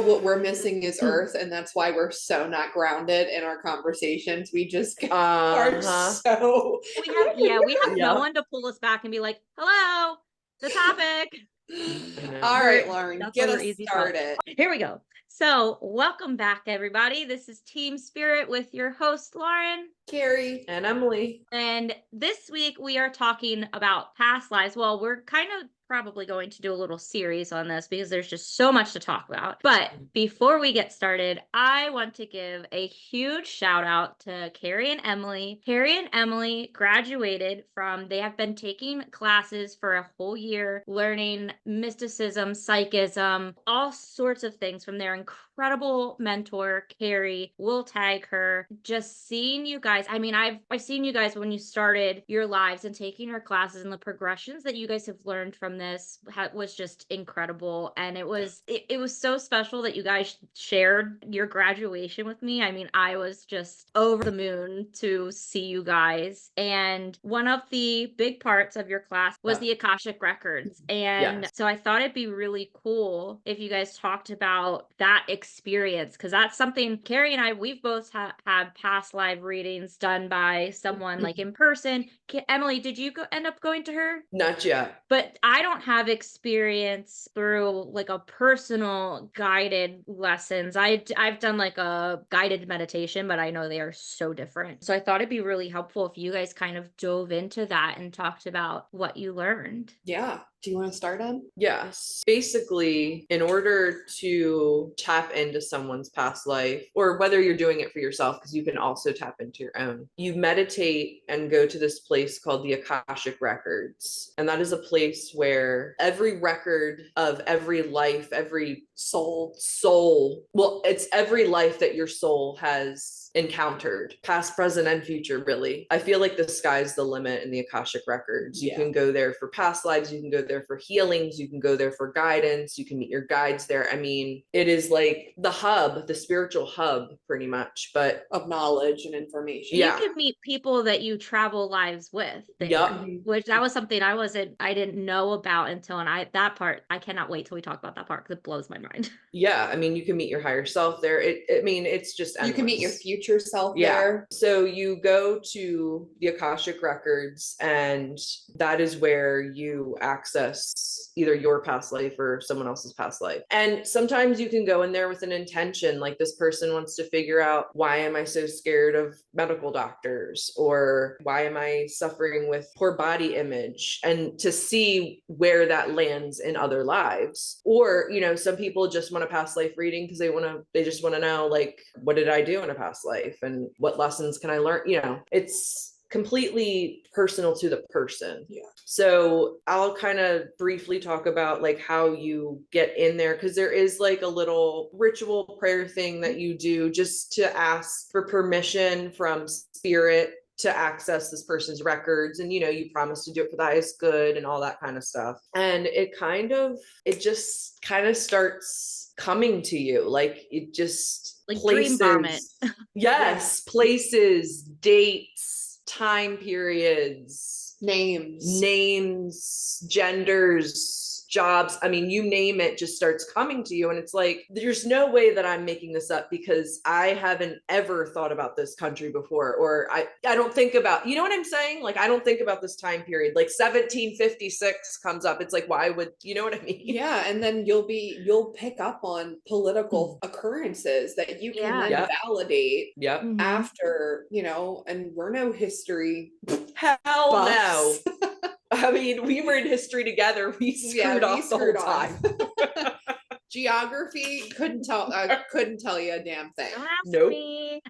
Girl, what we're missing is Earth, and that's why we're so not grounded in our conversations. We just are so. We have no one to pull us back and be like, hello, the topic. All right, Lauren, get us started. Here we go. So welcome back, everybody. This is Team Spirit with your host, Lauren, Carrie, and Emily. And this week we are talking about past lives. Well, we're kind of probably going to do a little series on this because there's just so much to talk about. But before we get started, I want to give a huge shout out to Carrie and Emily. Carrie and Emily graduated they have been taking classes for a whole year, learning mysticism, psychism, all sorts of things from their incredible mentor, Carrie. We'll tag her. Just seeing you guys. I mean, I've seen you guys when you started your lives and taking her classes, and the progressions that you guys have learned from this was just incredible. And it was so special that you guys shared your graduation with me. I mean, I was just over the moon to see you guys. And one of the big parts of your class was the Akashic Records. And so I thought it'd be really cool if you guys talked about that experience, because that's something Carrie and I, we've both had past live readings done by someone like in person. Emily, did you end up going to her? Not yet. But I don't have experience through like a personal guided lessons. I've done like a guided meditation, but I know they are so different. So I thought it'd be really helpful if you guys kind of dove into that and talked about what you learned. Yeah. Do you want to start on? Yes. Basically, in order to tap into someone's past life, or whether you're doing it for yourself, because you can also tap into your own, you meditate and go to this place called the Akashic Records. And that is a place where every record of every life, every soul, well, it's every life that your soul has encountered, past, present, and future, really. I feel like the sky's the limit in the Akashic Records. You can go there for past lives, you can go there for healings, you can go there for guidance, you can meet your guides there. I mean, it is like the hub, the spiritual hub, pretty much, but of knowledge and information. You can meet people that you travel lives with there, which that was something I didn't know about until, that part, I cannot wait till we talk about that part because it blows my mind. Yeah, I mean, you can meet your higher self there. It's just endless. You can meet your future self there. So you go to the Akashic Records, and that is where you access either your past life or someone else's past life. And sometimes you can go in there with an intention, like this person wants to figure out, why am I so scared of medical doctors? Or why am I suffering with poor body image? And to see where that lands in other lives. Or, some people just want a past life reading because they just want to know, like, what did I do in a past life and what lessons can I learn? It's completely personal to the person. So I'll kind of briefly talk about like how you get in there, because there is like a little ritual prayer thing that you do just to ask for permission from spirit to access this person's records. And you promise to do it for the highest good and all that kind of stuff. And it just kind of starts coming to you, like it just like places, dream vomit. Yes, places, dates, time periods, names, genders, jobs. I mean, you name it, just starts coming to you. And it's like, there's no way that I'm making this up, because I haven't ever thought about this country before, or I don't think about, you know what I'm saying? Like, I don't think about this time period. Like 1756 comes up. It's like, why would, you know what I mean? Yeah. And then you'll pick up on political occurrences that you can then validate after, and we're no history. Hell no. I mean, we were in history together. We screwed off the whole time. Geography couldn't tell you a damn thing. Nope.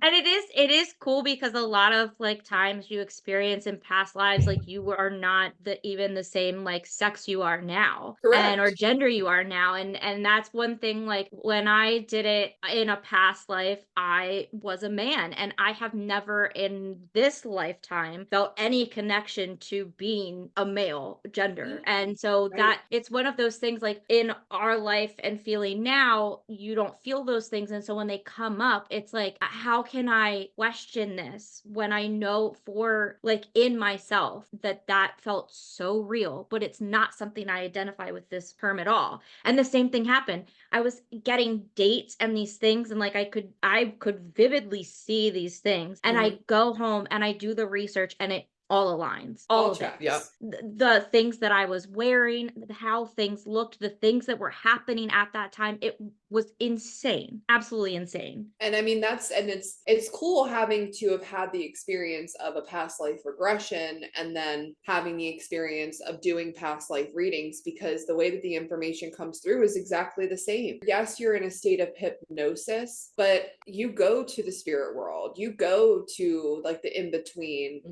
And it is cool because a lot of like times you experience in past lives, like you are not even the same like sex you are now. Correct. Or gender you are now. And that's one thing, like when I did it in a past life, I was a man, and I have never in this lifetime felt any connection to being a male gender. And so that it's one of those things, like in our life and feeling now, you don't feel those things. And so when they come up, it's like, how can I question this when I know for like in myself that felt so real, but it's not something I identify with this term at all. And the same thing happened. I was getting dates and these things, and like I could vividly see these things, and I go home and I do the research, and it all aligns, all of it. Yep. The things that I was wearing, how things looked, the things that were happening at that time, it was insane, absolutely insane. And I mean, it's cool having to have had the experience of a past life regression and then having the experience of doing past life readings, because the way that the information comes through is exactly the same. Yes, you're in a state of hypnosis, but you go to the spirit world, you go to like the in-between,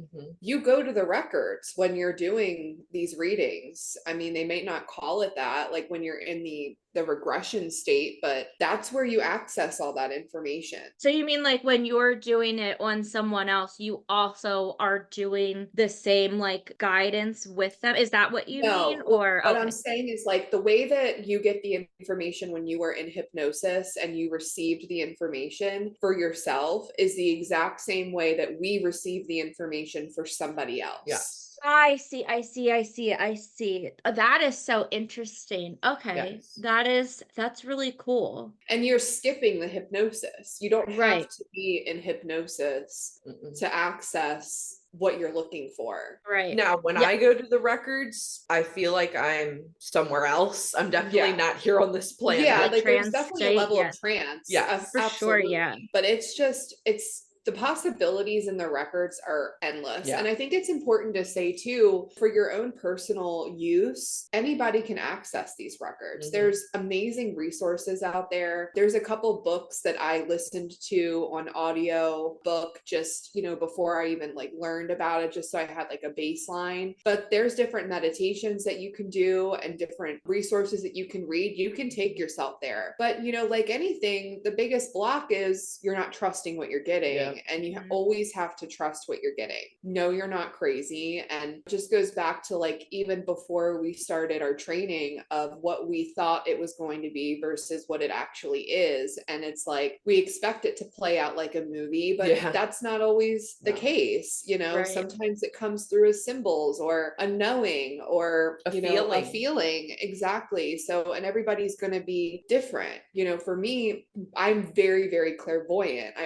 you go to the records when you're doing these readings. I mean, they may not call it that, like when you're in the regression state, but that's where you access all that information. So you mean like when you're doing it on someone else, you also are doing the same like guidance with them? Is that what you mean? Or what I'm saying is like the way that you get the information when you were in hypnosis and you received the information for yourself is the exact same way that we receive the information for somebody else. Yes. I see. That is so interesting. Okay. Yes. That's really cool. And you're skipping the hypnosis. You don't have to be in hypnosis to access what you're looking for. Right. Now, when I go to the records, I feel like I'm somewhere else. I'm definitely not here on this planet. Yeah, like there's definitely a level of trance. Yeah, for sure. Yeah. But it's the possibilities in the records are endless. And I think it's important to say too, for your own personal use, anybody can access these records. There's amazing resources out there. There's a couple books that I listened to on audio book just, before I even like learned about it, just so I had like a baseline. But there's different meditations that you can do and different resources that you can read. You can take yourself there. But, like anything, the biggest block is you're not trusting what you're getting. And you always have to trust what you're getting. No, you're not crazy. And it just goes back to like, even before we started our training of what we thought it was going to be versus what it actually is. And it's like, we expect it to play out like a movie, but that's not always the case. Sometimes it comes through as symbols or a knowing or, a feeling. Exactly. So, and everybody's going to be different. For me, I'm very, very clairvoyant.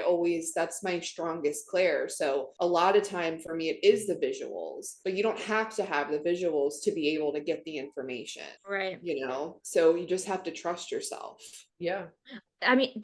That's my strongest clair. So a lot of time for me, it is the visuals, but you don't have to have the visuals to be able to get the information. Right. So you just have to trust yourself. Yeah. I mean,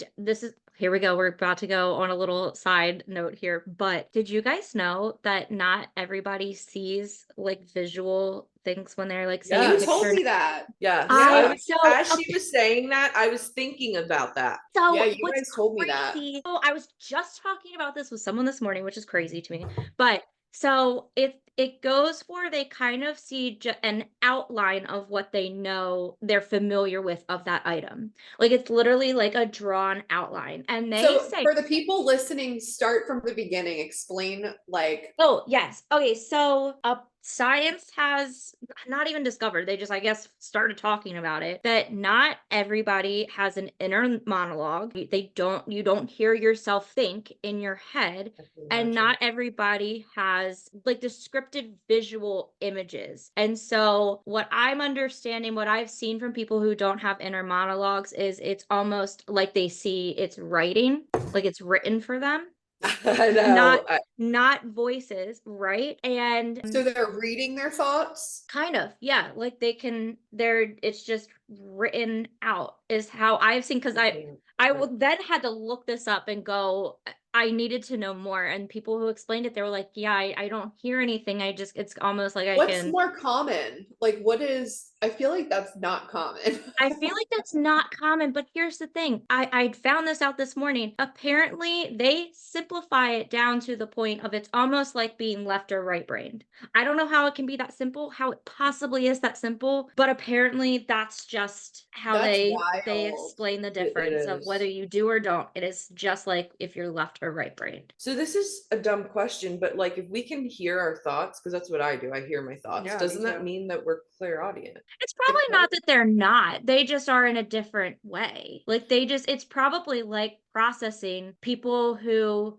here we go. We're about to go on a little side note here, but did you guys know that not everybody sees like visual things when they're like saying you told me that. As she was saying that, I was thinking about that. So yeah, you guys told me that. So I was just talking about this with someone this morning, which is crazy to me. But so it goes for, they kind of see an outline of what they know they're familiar with of that item. Like it's literally like a drawn outline. And they say, for the people listening, start from the beginning, explain like. Oh, yes. Okay. So science has not even discovered, they just, I guess, started talking about it, that not everybody has an inner monologue. You don't hear yourself think in your head, and not everybody has like descriptive visual images. And so what I'm understanding, what I've seen from people who don't have inner monologues, is it's almost like they see it's writing, like it's written for them. I know. Not voices, right? And so they're reading their thoughts? Kind of, yeah. Like it's just written out is how I've seen, because I then had to look this up and go, I needed to know more. And people who explained it, they were like, yeah, I don't hear anything. It's almost like what's more common? Like I feel like that's not common. I feel like that's not common, but here's the thing. I found this out this morning. Apparently, they simplify it down to the point of it's almost like being left or right brained. I don't know how it can be that simple, how it possibly is that simple, but apparently that's just how they explain the difference of whether you do or don't. It is just like if you're left left or right brain. So this is a dumb question, but like if we can hear our thoughts, because that's what I do, I hear my thoughts. Yeah, Doesn't me that too. mean that we're clairaudient? It's probably not that they're not. They just are in a different way. Like it's probably like processing people who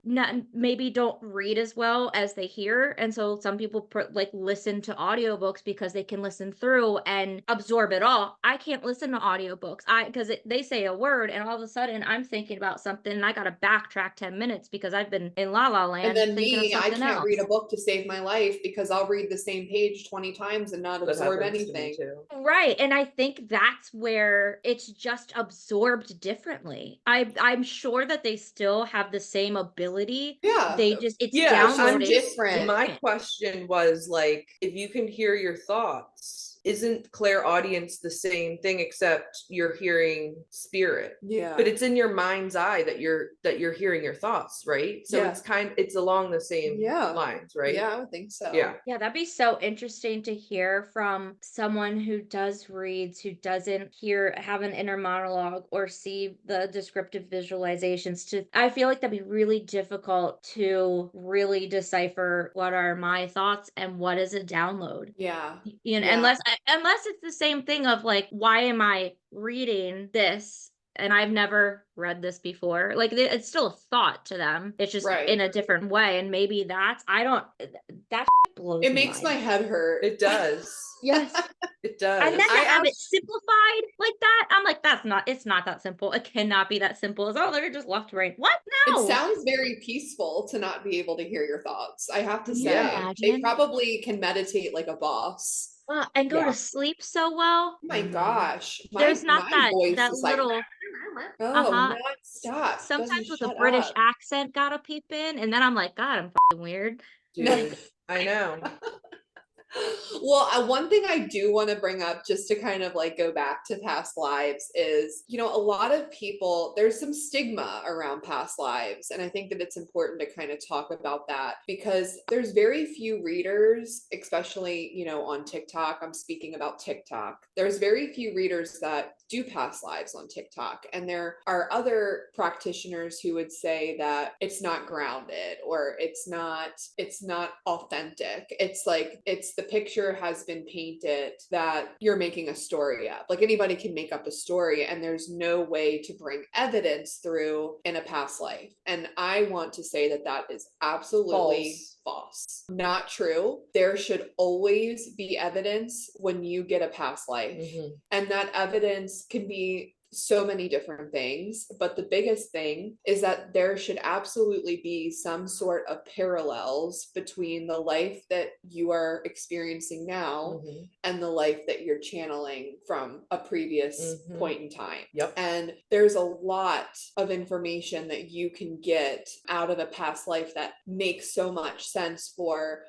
maybe don't read as well as they hear. And so some people like listen to audiobooks because they can listen through and absorb it all. I can't listen to audiobooks because they say a word and all of a sudden I'm thinking about something and I got to backtrack 10 minutes because I've been in La La Land. And then thinking of I can't else. read a book to save my life because I'll read the same page 20 times and not absorb anything. Right. And I think that's where it's just absorbed differently. I'm sure that they still have the same ability. Yeah. It's I'm different. My question was like, if you can hear your thoughts, isn't clairaudience the same thing except you're hearing spirit? Yeah. But it's in your mind's eye that you're hearing your thoughts, right? So it's along the same lines, right? Yeah, I would think so. Yeah. Yeah, that'd be so interesting to hear from someone who does reads, who doesn't have an inner monologue or see the descriptive visualizations. I feel like that'd be really difficult to really decipher what are my thoughts and what is a download. Yeah. Unless it's the same thing of like, why am I reading this? And I've never read this before. Like it's still a thought to them. It's just in a different way. And maybe that blows. It makes my head hurt. It does. Yes. It does. And then to have it simplified like that, I'm like, it's not that simple. It cannot be that simple. They're just left brain. What? No. It sounds very peaceful to not be able to hear your thoughts. I have to say, they probably can meditate like a boss. And go to sleep so well. Oh my gosh. There's not that little like, non-stop. Sometimes with a British accent gotta peep in, and then I'm like, God, I'm fucking weird. Dude, I know. Well, one thing I do want to bring up just to kind of like go back to past lives is, a lot of people, there's some stigma around past lives. And I think that it's important to kind of talk about that because there's very few readers, especially, on TikTok. I'm speaking about TikTok. There's very few readers that do past lives on TikTok. And there are other practitioners who would say that it's not grounded or it's not authentic. It's like, the picture has been painted that you're making a story up. Like anybody can make up a story and there's no way to bring evidence through in a past life. And I want to say that is absolutely false. Not true. There should always be evidence when you get a past life. And that evidence can be so many different things, but the biggest thing is that there should absolutely be some sort of parallels between the life that you are experiencing now and the life that you're channeling from a previous point in time. And there's a lot of information that you can get out of a past life that makes so much sense for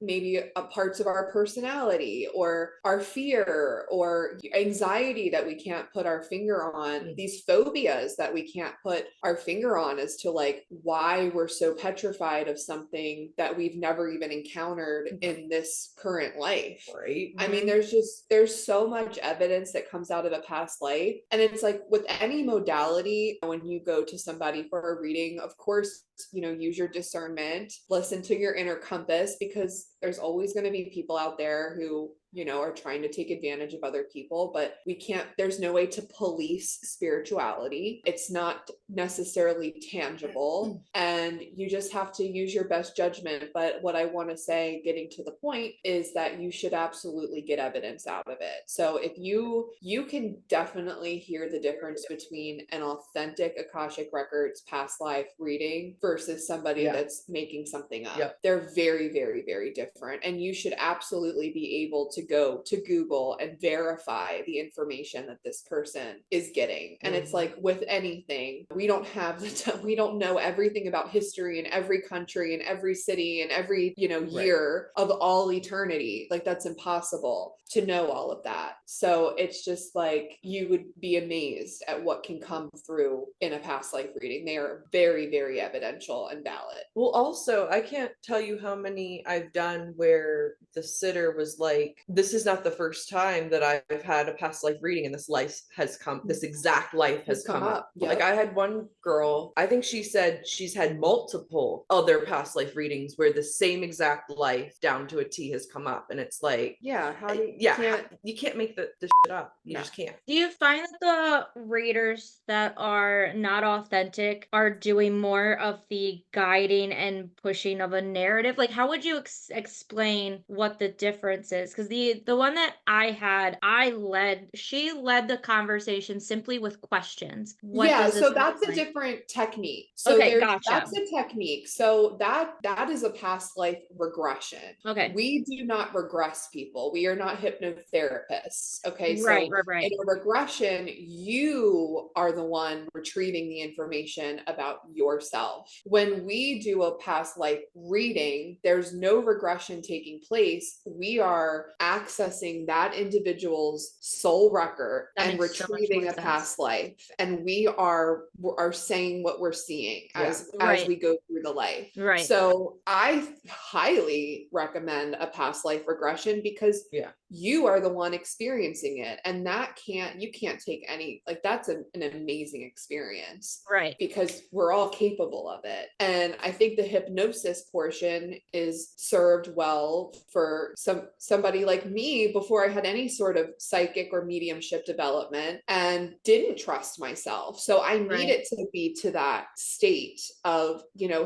maybe parts of our personality or our fear or anxiety that we can't put our finger on, these phobias that we can't put our finger on as to like why we're so petrified of something that we've never even encountered in this current life. Right. I mean, there's so much evidence that comes out of a past life. And it's like with any modality, when you go to somebody for a reading, of course, use your discernment, listen to your inner compass, because there's always going to be people out there who are trying to take advantage of other people, but there's no way to police spirituality. It's not necessarily tangible and you just have to use your best judgment. But what I want to say, getting to the point, is that you should absolutely get evidence out of it. So if you can definitely hear the difference between an authentic Akashic Records past life reading versus somebody that's making something up. They're very, very, very different. And you should absolutely be able to go to Google and verify the information that this person is getting. And it's like with anything, we don't have we don't know everything about history in every country and every city and every, year of all eternity. Like that's impossible to know all of that. So it's just like, you would be amazed at what can come through in a past life reading. They are very, very evidential and valid. Well, also, I can't tell you how many I've done where the sitter was like, this is not the first time that I've had a past life reading and this exact life has come up. Yep. Like I had one girl, I think she said she's had multiple other past life readings where the same exact life down to a T has come up. And it's like, yeah, how do you can't make the shit up. You just can't. Do you find that the readers that are not authentic are doing more of the guiding and pushing of a narrative? Like, how would you explain what the difference is? Because the one that I had, she led the conversation simply with questions. What yeah, does this so look that's a like? different technique. So Okay, gotcha. that's a technique. So that is a past life regression. Okay. We do not regress people. We are not hypnotherapists. Okay. Right, So right. in a regression, you are the one retrieving the information about yourself. When we do a past life reading, there's no regression taking place. We are accessing that individual's soul record That and makes so much retrieving more a sense. past life, and we are saying what we're seeing as Right. we go through the life. Right. So I highly recommend a past life regression because you are the one experiencing it, and you can't take any, like, that's an amazing experience, Right? Because we're all capable of it. And I think the hypnosis portion is served well for somebody like me before I had any sort of psychic or mediumship development and didn't trust myself. So I needed to be to that state of,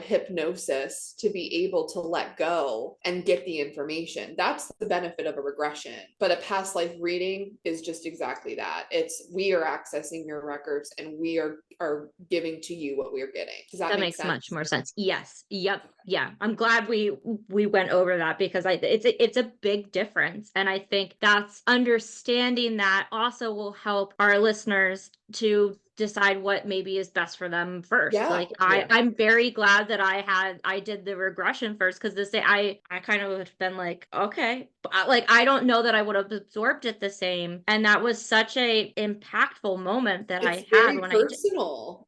hypnosis to be able to let go and get the information. That's the benefit of a regression. But a past life reading is just exactly that. We are accessing your records and we are giving to you what we are getting. Does that make makes sense? Much more sense. Yes. Yep. Yeah. I'm glad we went over that because it's a big difference. And I think that's understanding that also will help our listeners to decide what maybe is best for them first. I'm very glad that I did the regression first, because I kind of would have been like, okay, but I don't know that I would have absorbed it the same. And that was such a impactful moment that I had when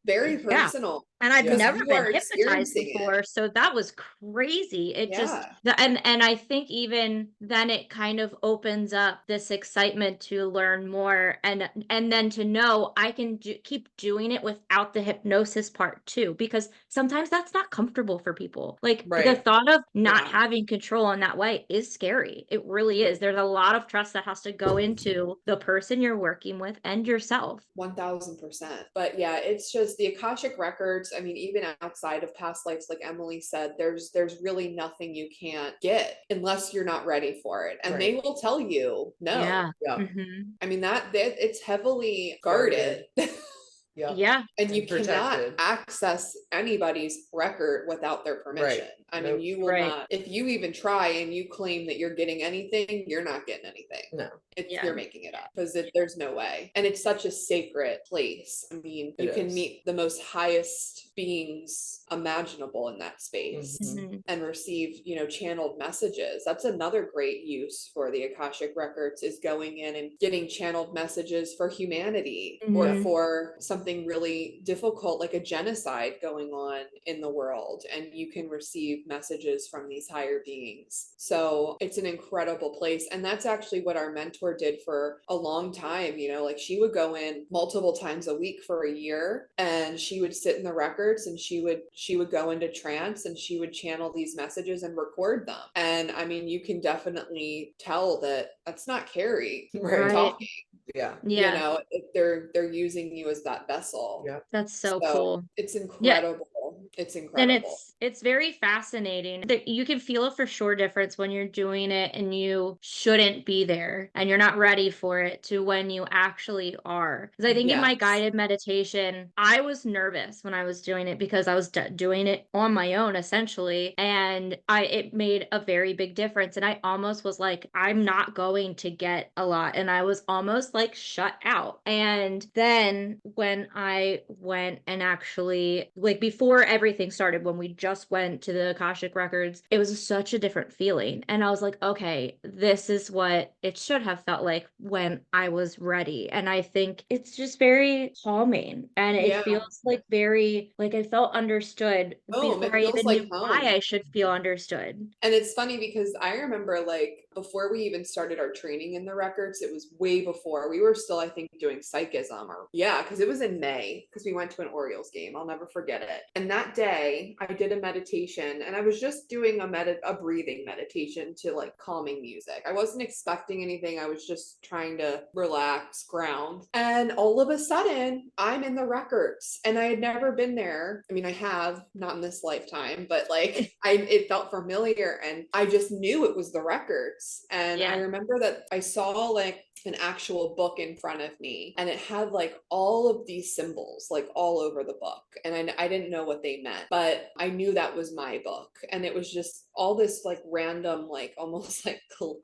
very personal. And I've never been hypnotized before, so that was crazy. And I think even then it kind of opens up this excitement to learn more, and then to know I can keep doing it without the hypnosis part too, because sometimes that's not comfortable for people. The thought of not having control in that way is scary. It really is. There's a lot of trust that has to go into the person you're working with and yourself. 1000%. But yeah, it's just the Akashic Records. I mean, even outside of past lives, like Emily said, there's really nothing you can't get unless you're not ready for it. And they will tell you no. Yeah. I mean, that it's heavily guarded. Yeah. And you cannot access anybody's record without their permission. I mean, you will not, if you even try and you claim that you're getting anything, you're not getting anything. No. You're making it up, because there's no way. And it's such a sacred place. I mean, you can meet the most highest beings imaginable in that space and receive, channeled messages. That's another great use for the Akashic Records, is going in and getting channeled messages for humanity or for something really difficult, like a genocide going on in the world. And you can receive messages from these higher beings. So it's an incredible place. And that's actually what our mentor did for a long time. She would go in multiple times a week for a year, and she would sit in the records, and she would go into trance, and she would channel these messages and record them. And I mean, you can definitely tell that that's not Carrie talking. They're using you as that vessel. That's so cool. It's incredible. It's incredible. And it's very fascinating that you can feel a for sure difference when you're doing it and you shouldn't be there and you're not ready for it, to when you actually are. Because I think in my guided meditation, I was nervous when I was doing it, because I was doing it on my own essentially, and it made a very big difference. And I almost was like, I'm not going to get a lot, and I was almost like shut out. And then when I went and actually, before everything started, when we just went to the Akashic Records, it was such a different feeling. And I was like, okay, this is what it should have felt like when I was ready. And I think it's just very calming, and it feels like very, I felt understood before I even knew why I should feel understood. And it's funny because I remember before we even started our training in the records. It was way before. We were still, I think, doing psychism, or yeah, because it was in May, because we went to an Orioles game. I'll never forget it. And that day I did a meditation, and I was just doing a breathing meditation to like calming music. I wasn't expecting anything. I was just trying to relax, ground. And all of a sudden I'm in the records, and I had never been there. I mean, I have, not in this lifetime, but like it felt familiar, and I just knew it was the records. And I remember that I saw like an actual book in front of me, and it had like all of these symbols like all over the book, and I didn't know what they meant, but I knew that was my book. And it was just all this like random, like almost like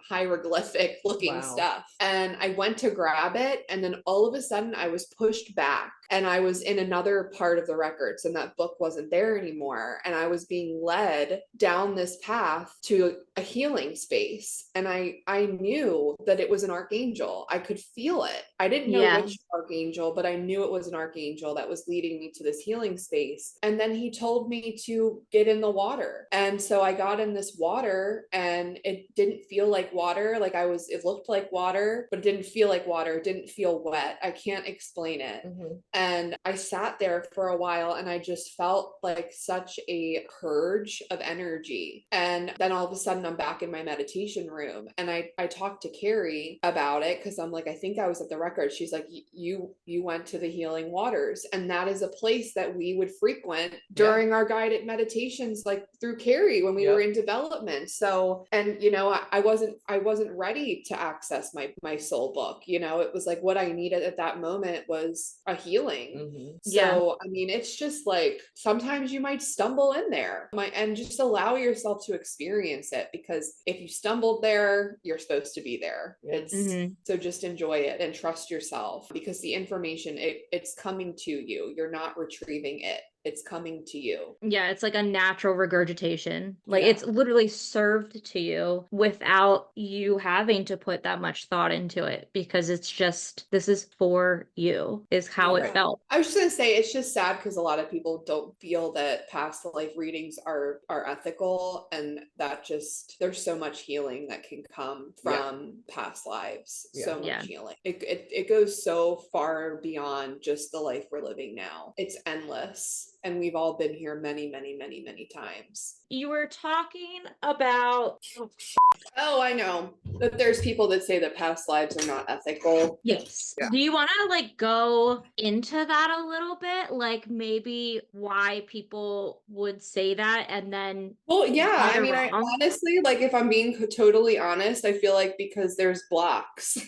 hieroglyphic looking stuff. And I went to grab it, and then all of a sudden I was pushed back, and I was in another part of the records, and that book wasn't there anymore. And I was being led down this path to a healing space, and I knew that it was an archangel. I could feel it. I didn't know which archangel, but I knew it was an archangel that was leading me to this healing space. And then he told me to get in the water. And so I got in this water, and it didn't feel like water. Like it looked like water, but it didn't feel like water. It didn't feel wet. I can't explain it. And I sat there for a while, and I just felt like such a purge of energy. And then all of a sudden I'm back in my meditation room, and I talked to Carrie about it, because I'm like, I think I was at the record. She's like, you went to the healing waters. And that is a place that we would frequent during our guided meditations, like through Carrie when we were in development. So, and you know, I wasn't ready to access my soul book. You know, it was like what I needed at that moment was a healing. So I mean, it's just like sometimes you might stumble in there, and just allow yourself to experience it, because if you stumbled there, you're supposed to be there. So just enjoy it and trust yourself, because the information, it's coming to you. You're not retrieving it. It's coming to you. Yeah, it's like a natural regurgitation. Like it's literally served to you without you having to put that much thought into it, because it's just, this is for you, is how it felt. I was just gonna say, it's just sad because a lot of people don't feel that past life readings are ethical, and that just, there's so much healing that can come from past lives. So much healing. It goes so far beyond just the life we're living now. It's endless. And we've all been here many, many, many, many times. You were talking about... Oh, I know. But there's people that say that past lives are not ethical. Yes. Do you want to like go into that a little bit? Like maybe why people would say that, and then... Well, yeah. I mean, I honestly, like, if I'm being totally honest, I feel like because there's blocks.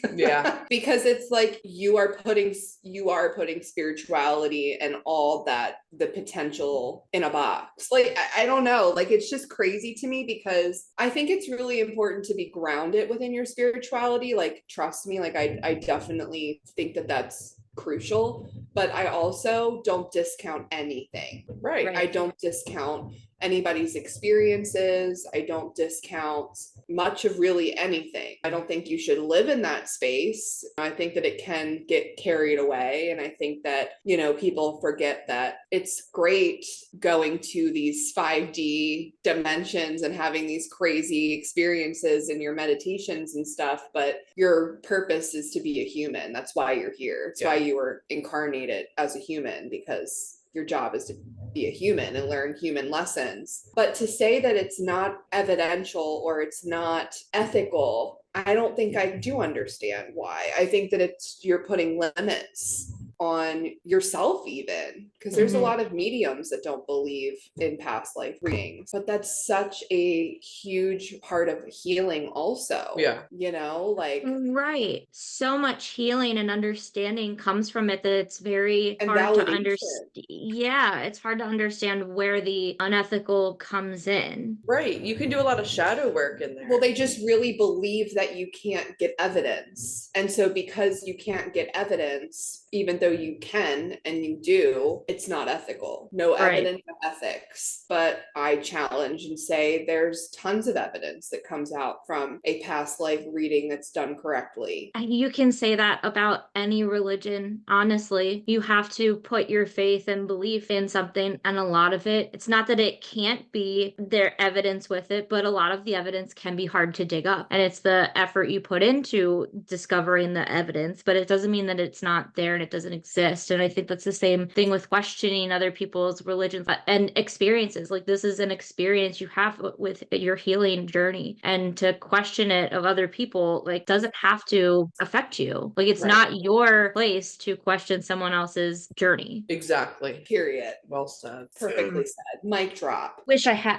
Because it's like you are putting spirituality and all that, the potential, in a box. Like, I don't know. Like, it's just crazy to me, because I think it's really important to be grounded within your spirituality. Like, trust me, like I definitely think that that's crucial, but I also don't discount anything. Right. I don't discount anybody's experiences. I don't discount much of really anything. I don't think you should live in that space. I think that it can get carried away. And I think that, you know, people forget that it's great going to these 5D dimensions and having these crazy experiences in your meditations and stuff, but your purpose is to be a human. That's why you're here. It's why you were incarnated as a human, because your job is to be a human and learn human lessons. But to say that it's not evidential or it's not ethical, I don't think I do understand why. I think that you're putting limits on yourself, even, because there's a lot of mediums that don't believe in past life readings, but that's such a huge part of healing also. You know, like, right, so much healing and understanding comes from it, that it's very hard to understand. It's hard to understand where the unethical comes in. Right, you can do a lot of shadow work in there. Well, they just really believe that you can't get evidence, and so because you can't get evidence, even though though you can and you do, it's not ethical. No evidence of ethics. But I challenge and say there's tons of evidence that comes out from a past life reading that's done correctly. You can say that about any religion, honestly. You have to put your faith and belief in something, and a lot of it, it's not that it can't be there evidence with it, but a lot of the evidence can be hard to dig up. And it's the effort you put into discovering the evidence, but it doesn't mean that it's not there and it doesn't exist. And I think that's the same thing with questioning other people's religions and experiences. Like, this is an experience you have with your healing journey, and to question it of other people, like, doesn't have to affect you. Like, it's not your place to question someone else's journey. Exactly. Period. Well said. Perfectly said. Mic drop. Wish I had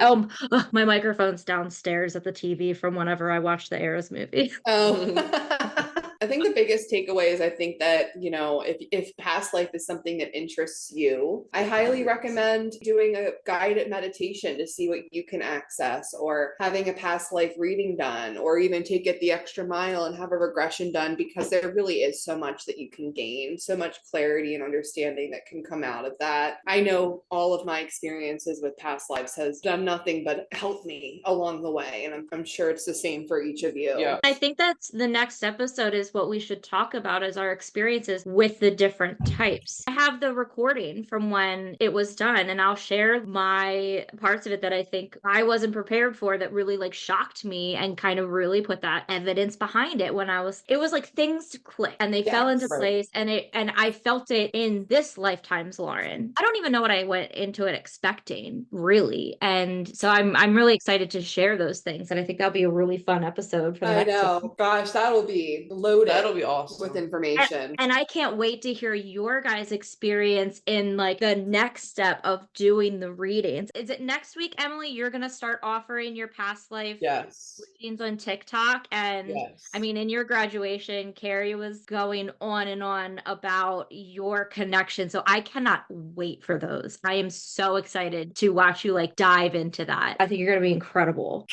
my microphone's downstairs at the TV from whenever I watched the Eras movie. I think the biggest takeaway is I think that, you know, if past life is something that interests you, I highly recommend doing a guided meditation to see what you can access, or having a past life reading done, or even take it the extra mile and have a regression done, because there really is so much that you can gain, so much clarity and understanding that can come out of that. I know all of my experiences with past lives has done nothing but help me along the way, and I'm sure it's the same for each of you. Yeah. I think that's the next episode, is what we should talk about as our experiences with the different types. I have the recording from when it was done, and I'll share my parts of it that I think I wasn't prepared for, that really like shocked me and kind of really put that evidence behind it it was like things clicked and they fell into place, and I felt it in this lifetime's Lauren. I don't even know what I went into it expecting, really. And so I'm really excited to share those things, and I think that'll be a really fun episode for the next one. Gosh, that'll be loaded. That'll be awesome with information. And I can't wait to hear your guys' experience in like the next step of doing the readings. Is it next week, Emily, you're going to start offering your past life readings on TikTok? And I mean, in your graduation, Carrie was going on and on about your connection. So I cannot wait for those. I am so excited to watch you like dive into that. I think you're going to be incredible.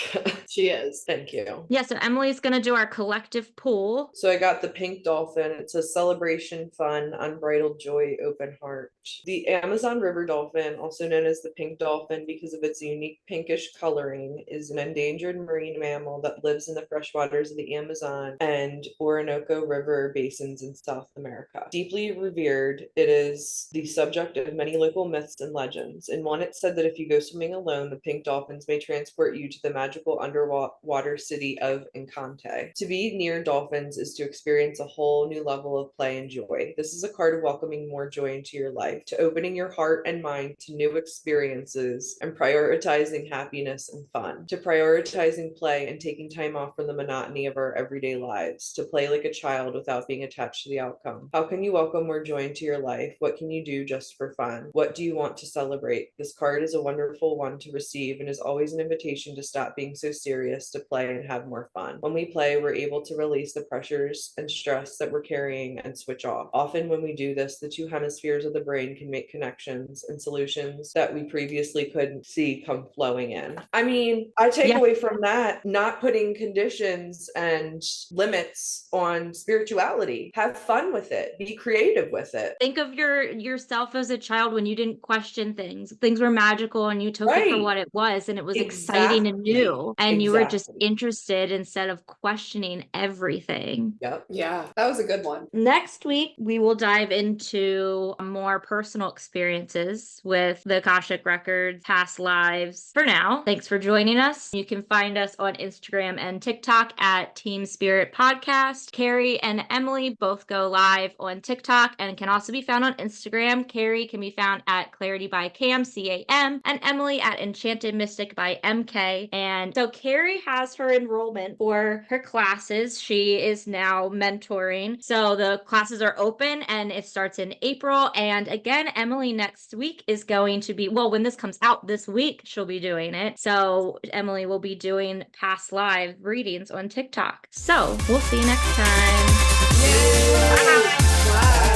She is. Thank you. Yeah, so Emily's going to do our collective pool. So I got the pink dolphin. It's a celebration, fun, unbridled joy, open heart. The Amazon river dolphin, also known as the pink dolphin because of its unique pinkish coloring, is an endangered marine mammal that lives in the freshwaters of the Amazon and Orinoco River basins in South America. Deeply revered, it is the subject of many local myths and legends. In one, it's said that if you go swimming alone, the pink dolphins may transport you to the magical underwater city of Encante. To be near dolphins is to experience a whole new level of play and joy. This is a card of welcoming more joy into your life, to opening your heart and mind to new experiences and prioritizing happiness and fun, to prioritizing play and taking time off from the monotony of our everyday lives, to play like a child without being attached to the outcome. How can you welcome more joy into your life? What can you do just for fun? What do you want to celebrate? This card is a wonderful one to receive and is always an invitation to stop being so serious, to play and have more fun. When we play, we're able to release the pressures and stress that we're carrying and switch off. Often when we do this, the two hemispheres of the brain can make connections and solutions that we previously couldn't see come flowing in. I mean, I take away from that, not putting conditions and limits on spirituality. Have fun with it. Be creative with it. Think of yourself as a child when you didn't question things. Things were magical and you took it for what it was, and it was exciting and new. And you were just interested instead of questioning everything. Yep. Yeah, that was a good one. Next week, we will dive into more personal experiences with the Akashic Records, past lives. For now, thanks for joining us. You can find us on Instagram and TikTok at Team Spirit Podcast. Carrie and Emily both go live on TikTok and can also be found on Instagram. Carrie can be found at Clarity by Cam, C-A-M, and Emily at Enchanted Mystic by MK. And so Carrie has her enrollment for her classes. She is now mentoring. So the classes are open and it starts in April. And again, Emily next week is going to be, well, when this comes out this week, she'll be doing it. So Emily will be doing past live readings on TikTok. So we'll see you next time. Yay. Bye. Bye.